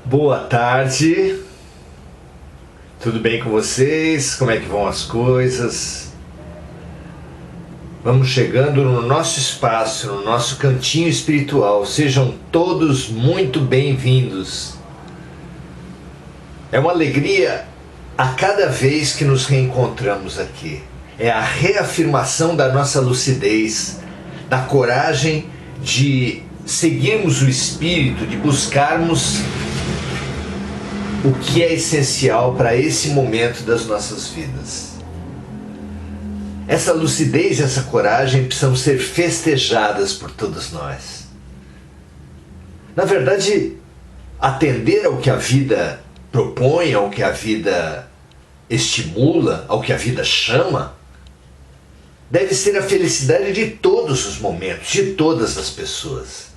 Boa tarde, tudo bem com vocês? Como é que vão as coisas? Vamos chegando no nosso espaço, no nosso cantinho espiritual. Sejam todos muito bem-vindos. É uma alegria a cada vez que nos reencontramos aqui. É a reafirmação da nossa lucidez, da coragem de seguirmos o Espírito, de buscarmos o que é essencial para esse momento das nossas vidas. Essa lucidez e essa coragem precisam ser festejadas por todos nós. Na verdade, atender ao que a vida propõe, ao que a vida estimula, ao que a vida chama, deve ser a felicidade de todos os momentos, de todas as pessoas.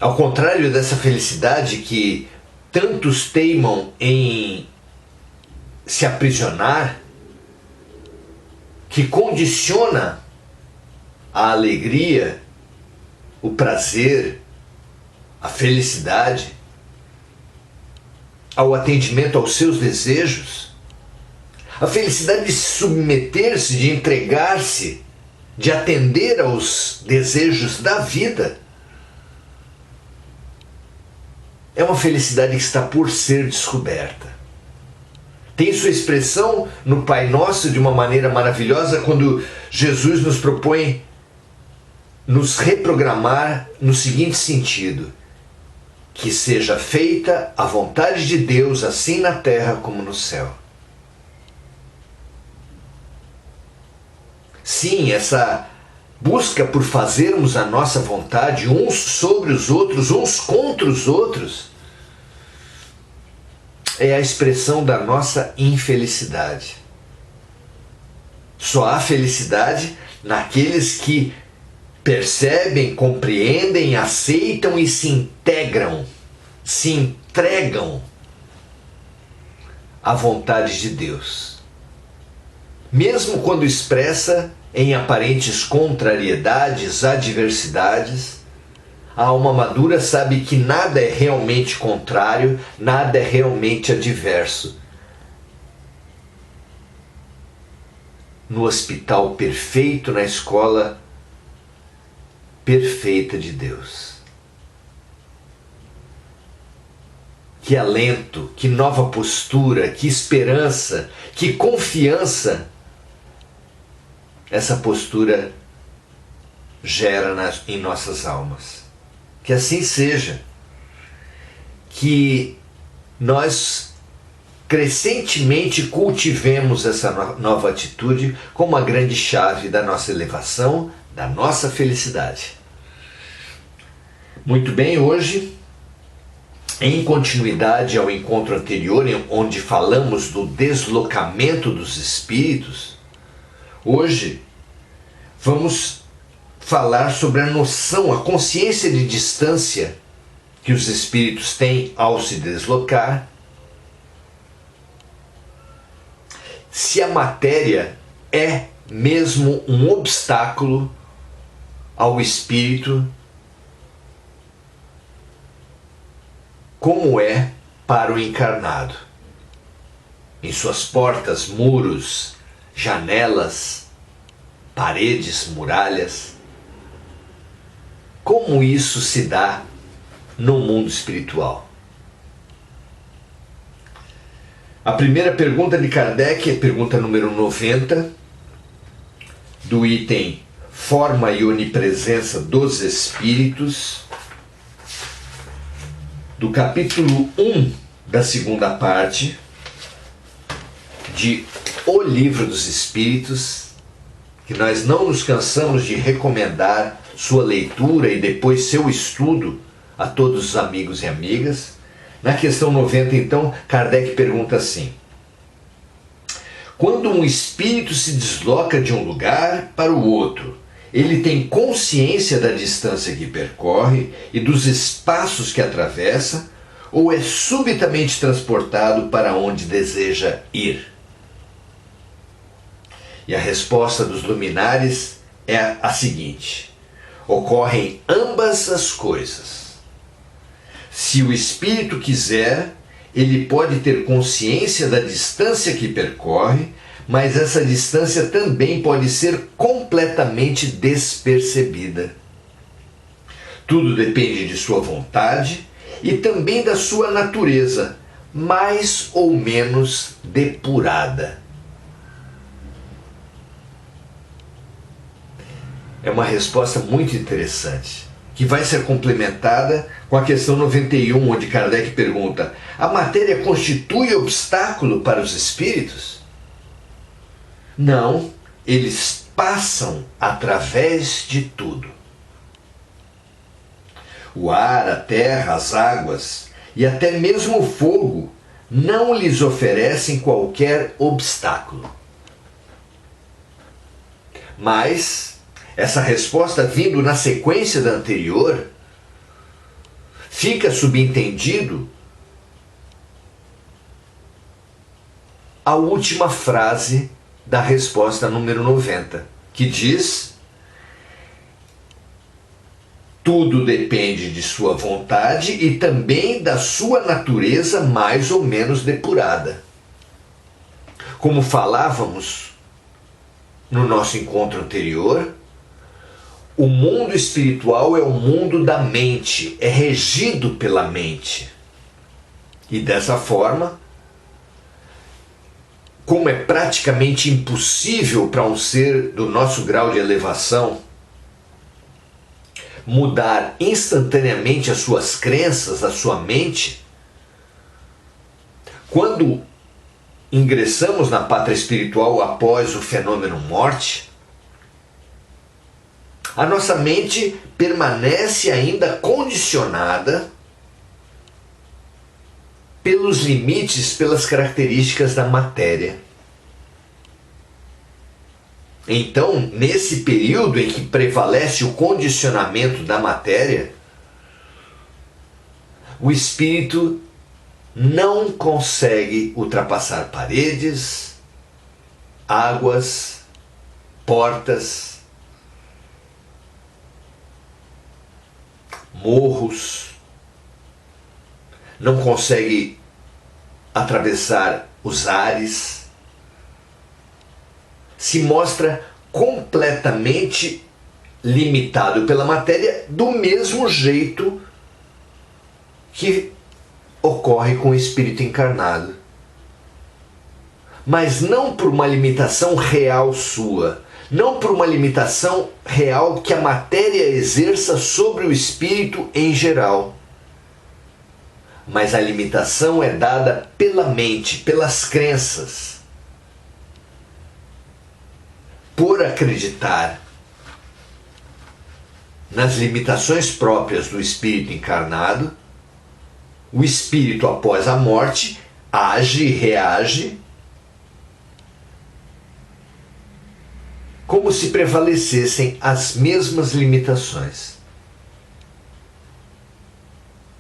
Ao contrário dessa felicidade que tantos teimam em se aprisionar, que condiciona a alegria, o prazer, a felicidade, ao atendimento aos seus desejos, a felicidade de se submeter-se, de entregar-se, de atender aos desejos da vida, é uma felicidade que está por ser descoberta. Tem sua expressão no Pai Nosso de uma maneira maravilhosa quando Jesus nos propõe nos reprogramar no seguinte sentido: que seja feita a vontade de Deus assim na terra como no céu. Sim, essa busca por fazermos a nossa vontade uns sobre os outros, uns contra os outros, é a expressão da nossa infelicidade. Só há felicidade naqueles que percebem, compreendem, aceitam e se integram, se entregam à vontade de Deus. Mesmo quando expressa em aparentes contrariedades, adversidades, a alma madura sabe que nada é realmente contrário, nada é realmente adverso. No hospital perfeito, na escola perfeita de Deus. Que alento, que nova postura, que esperança, que confiança essa postura gera em nossas almas. Que assim seja. Que nós crescentemente cultivemos essa nova atitude como a grande chave da nossa elevação, da nossa felicidade. Muito bem, hoje, em continuidade ao encontro anterior, onde falamos do deslocamento dos espíritos, hoje vamos falar sobre a noção, a consciência de distância que os espíritos têm ao se deslocar, se a matéria é mesmo um obstáculo ao espírito, como é para o encarnado, em suas portas, muros, janelas, paredes, muralhas. Como isso se dá no mundo espiritual? A primeira pergunta de Kardec é pergunta número 90, do item Forma e Onipresença dos Espíritos, do capítulo 1 da segunda parte de O Livro dos Espíritos, que nós não nos cansamos de recomendar sua leitura e depois seu estudo a todos os amigos e amigas. Na questão 90, então, Kardec pergunta assim: quando um espírito se desloca de um lugar para o outro, ele tem consciência da distância que percorre e dos espaços que atravessa, ou é subitamente transportado para onde deseja ir? E a resposta dos luminares é a seguinte: ocorrem ambas as coisas. Se o espírito quiser, ele pode ter consciência da distância que percorre, mas essa distância também pode ser completamente despercebida. Tudo depende de sua vontade e também da sua natureza, mais ou menos depurada. É uma resposta muito interessante, que vai ser complementada com a questão 91, onde Kardec pergunta: a matéria constitui obstáculo para os espíritos? Não, eles passam através de tudo. O ar, a terra, as águas e até mesmo o fogo não lhes oferecem qualquer obstáculo. Mas essa resposta, vindo na sequência da anterior, fica subentendido a última frase da resposta número 90, que diz: tudo depende de sua vontade e também da sua natureza mais ou menos depurada. Como falávamos no nosso encontro anterior, o mundo espiritual é o mundo da mente, é regido pela mente. E dessa forma, como é praticamente impossível para um ser do nosso grau de elevação mudar instantaneamente as suas crenças, a sua mente, quando ingressamos na pátria espiritual após o fenômeno morte, a nossa mente permanece ainda condicionada pelos limites, pelas características da matéria. Então, nesse período em que prevalece o condicionamento da matéria, o espírito não consegue ultrapassar paredes, águas, portas, morros, não consegue atravessar os ares, se mostra completamente limitado pela matéria, do mesmo jeito que ocorre com o espírito encarnado. Mas não por uma limitação real sua, não por uma limitação real que a matéria exerça sobre o espírito em geral. Mas a limitação é dada pela mente, pelas crenças. Por acreditar nas limitações próprias do espírito encarnado, o espírito após a morte age e reage como se prevalecessem as mesmas limitações.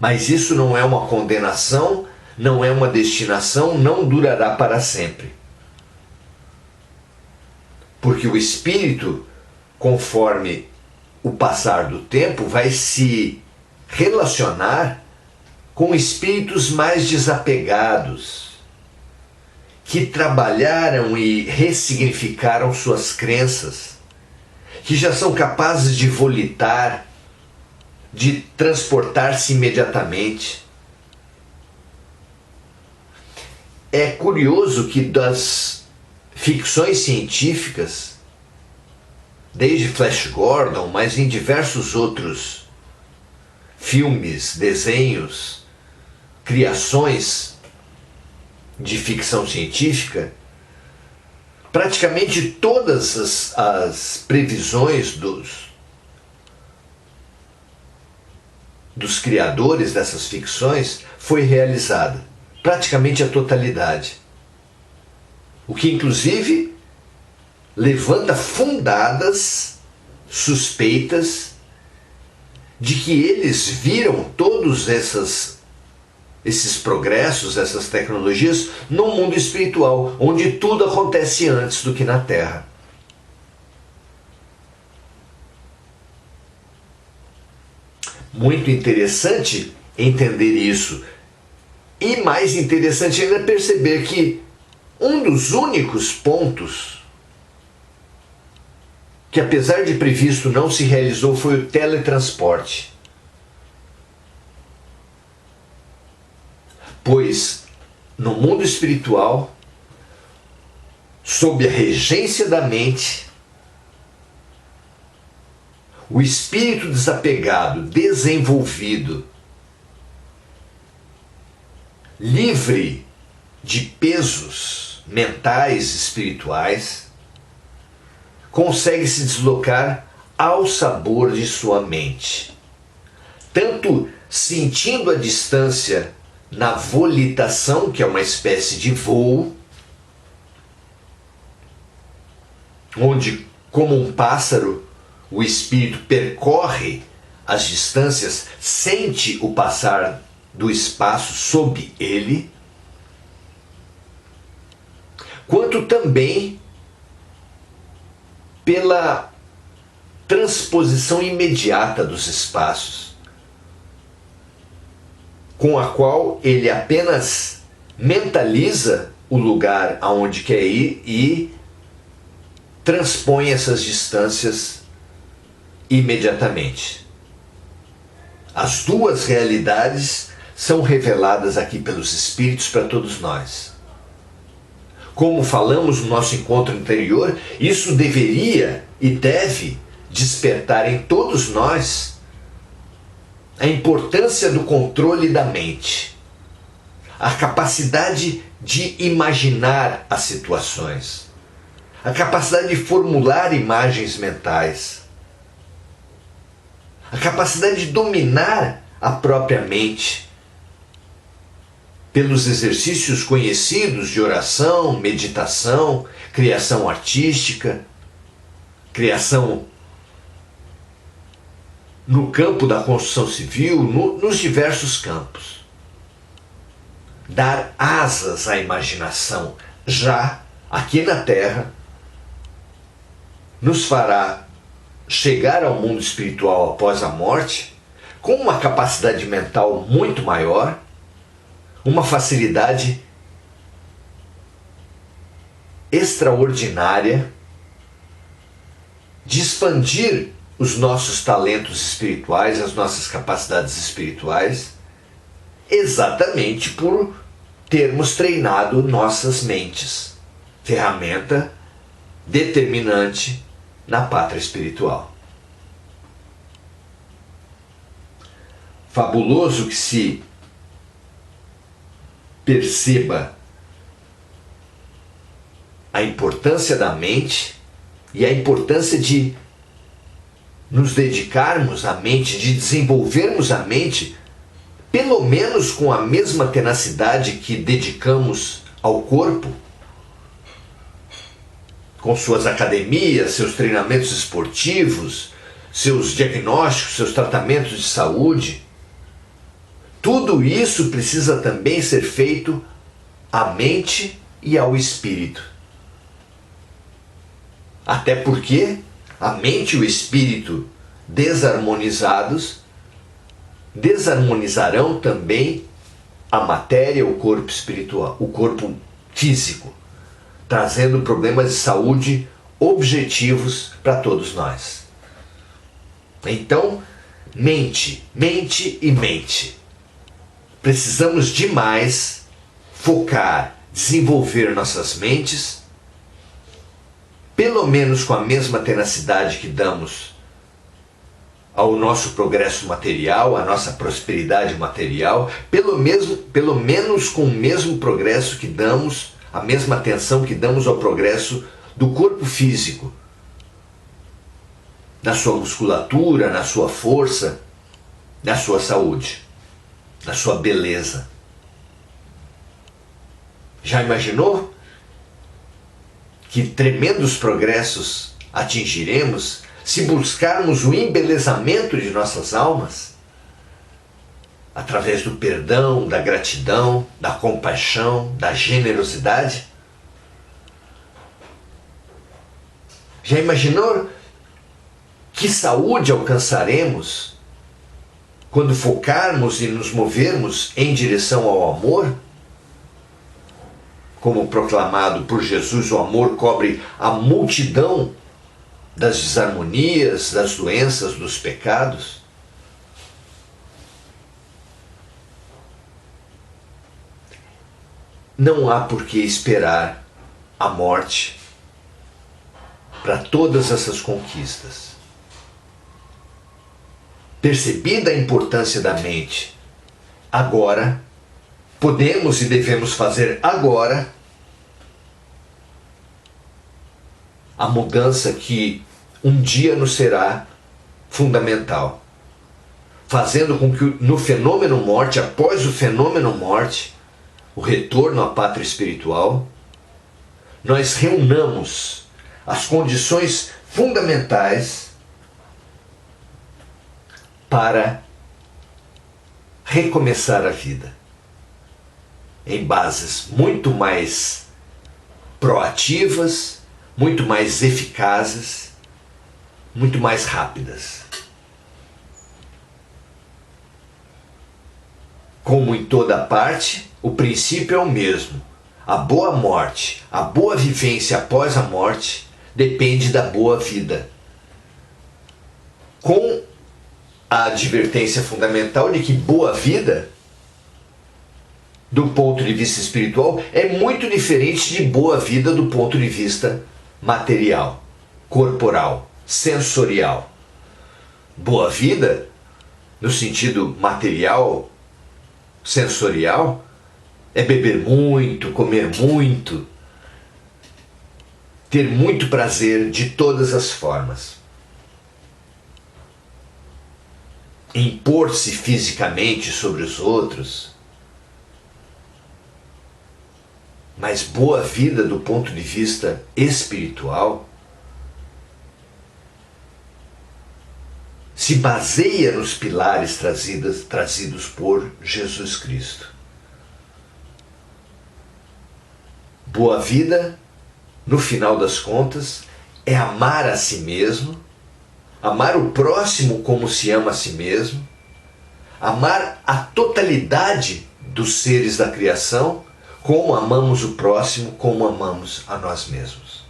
Mas isso não é uma condenação, não é uma destinação, não durará para sempre. Porque o espírito, conforme o passar do tempo, vai se relacionar com espíritos mais desapegados, que trabalharam e ressignificaram suas crenças, que já são capazes de volitar, de transportar-se imediatamente. É curioso que das ficções científicas, desde Flash Gordon, mas em diversos outros filmes, desenhos, criações de ficção científica, praticamente todas as previsões dos criadores dessas ficções foi realizada, praticamente a totalidade. O que inclusive levanta fundadas suspeitas de que eles viram todos esses progressos, essas tecnologias no mundo espiritual, onde tudo acontece antes do que na Terra. Muito interessante entender isso. E mais interessante ainda é perceber que um dos únicos pontos que, apesar de previsto, não se realizou foi o teletransporte. Pois no mundo espiritual, sob a regência da mente, o espírito desapegado, desenvolvido, livre de pesos mentais e espirituais, consegue se deslocar ao sabor de sua mente, tanto sentindo a distância na volitação, que é uma espécie de voo, onde, como um pássaro, o espírito percorre as distâncias, sente o passar do espaço sob ele, quanto também pela transposição imediata dos espaços, com a qual ele apenas mentaliza o lugar aonde quer ir e transpõe essas distâncias imediatamente. As duas realidades são reveladas aqui pelos Espíritos para todos nós. Como falamos no nosso encontro anterior, isso deveria e deve despertar em todos nós a importância do controle da mente, a capacidade de imaginar as situações, a capacidade de formular imagens mentais, a capacidade de dominar a própria mente pelos exercícios conhecidos de oração, meditação, criação artística, criação no campo da construção civil, nos diversos campos. Dar asas à imaginação já aqui na Terra nos fará chegar ao mundo espiritual após a morte com uma capacidade mental muito maior, uma facilidade extraordinária de expandir os nossos talentos espirituais, as nossas capacidades espirituais, exatamente por termos treinado nossas mentes, ferramenta determinante na pátria espiritual. Fabuloso que se perceba a importância da mente e a importância de nos dedicarmos à mente, de desenvolvermos a mente, pelo menos com a mesma tenacidade que dedicamos ao corpo, com suas academias, seus treinamentos esportivos, seus diagnósticos, seus tratamentos de saúde. Tudo isso precisa também ser feito à mente e ao espírito. Até porque a mente e o espírito desarmonizados desarmonizarão também a matéria, o corpo espiritual, o corpo físico, trazendo problemas de saúde objetivos para todos nós. Então, mente, mente e mente. Precisamos demais focar, desenvolver nossas mentes, pelo menos com a mesma tenacidade que damos ao nosso progresso material, à nossa prosperidade material, pelo menos com o mesmo progresso que damos, a mesma atenção que damos ao progresso do corpo físico, na sua musculatura, na sua força, na sua saúde, na sua beleza. Já imaginou que tremendos progressos atingiremos se buscarmos o embelezamento de nossas almas através do perdão, da gratidão, da compaixão, da generosidade? Já imaginou que saúde alcançaremos quando focarmos e nos movermos em direção ao amor, como proclamado por Jesus, o amor cobre a multidão das desarmonias, das doenças, dos pecados. Não há por que esperar a morte para todas essas conquistas. Percebida a importância da mente, agora, podemos e devemos fazer agora a mudança que um dia nos será fundamental, fazendo com que no fenômeno morte, após o fenômeno morte, o retorno à pátria espiritual, nós reunamos as condições fundamentais para recomeçar a vida em bases muito mais proativas, muito mais eficazes, muito mais rápidas. Como em toda parte, o princípio é o mesmo. A boa morte, a boa vivência após a morte, depende da boa vida. Com a advertência fundamental de que boa vida, do ponto de vista espiritual, é muito diferente de boa vida do ponto de vista material, corporal, sensorial. Boa vida, no sentido material, sensorial, é beber muito, comer muito, ter muito prazer de todas as formas. Impor-se fisicamente sobre os outros, mas boa vida do ponto de vista espiritual se baseia nos pilares trazidos por Jesus Cristo. Boa vida, no final das contas, é amar a si mesmo, amar o próximo como se ama a si mesmo, amar a totalidade dos seres da criação, como amamos o próximo, como amamos a nós mesmos.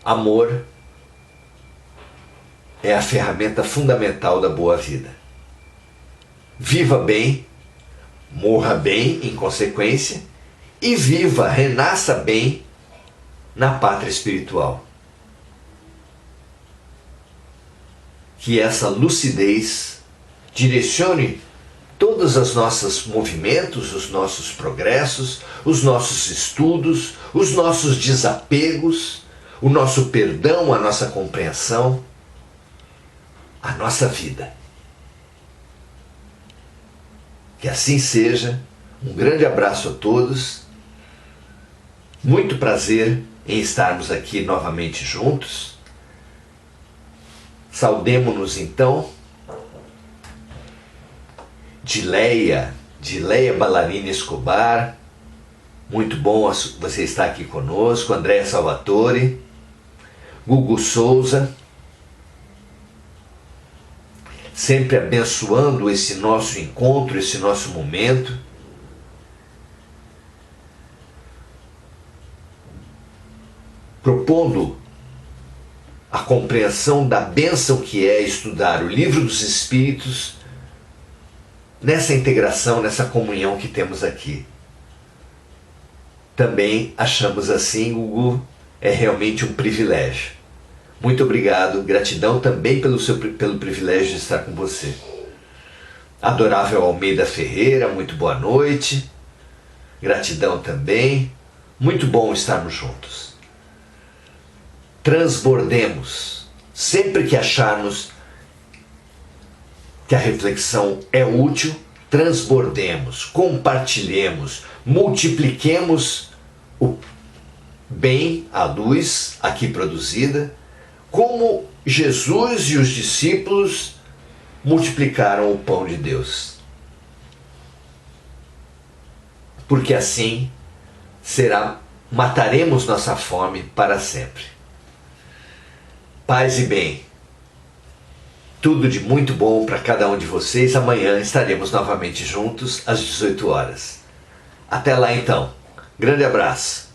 Amor é a ferramenta fundamental da boa vida. Viva bem, morra bem em consequência, e viva, renasça bem na pátria espiritual. Que essa lucidez direcione todos os nossos movimentos, os nossos progressos, os nossos estudos, os nossos desapegos, o nosso perdão, a nossa compreensão, a nossa vida. Que assim seja. Um grande abraço a todos. Muito prazer em estarmos aqui novamente juntos. Saudemo-nos então. Dileia Ballarini Escobar, muito bom você estar aqui conosco. Andréa Salvatore, Gugu Souza, sempre abençoando esse nosso encontro, esse nosso momento. Propondo a compreensão da bênção que é estudar o Livro dos Espíritos nessa integração, nessa comunhão que temos aqui. Também achamos assim, Gugu, é realmente um privilégio. Muito obrigado, gratidão também pelo privilégio de estar com você. Adorável Almeida Ferreira, muito boa noite. Gratidão também. Muito bom estarmos juntos. Transbordemos, sempre que acharmos que a reflexão é útil, transbordemos, compartilhemos, multipliquemos o bem, a luz aqui produzida, como Jesus e os discípulos multiplicaram o pão de Deus. Porque assim mataremos nossa fome para sempre. Paz e bem. Tudo de muito bom para cada um de vocês. Amanhã estaremos novamente juntos às 18 horas. Até lá então. Grande abraço.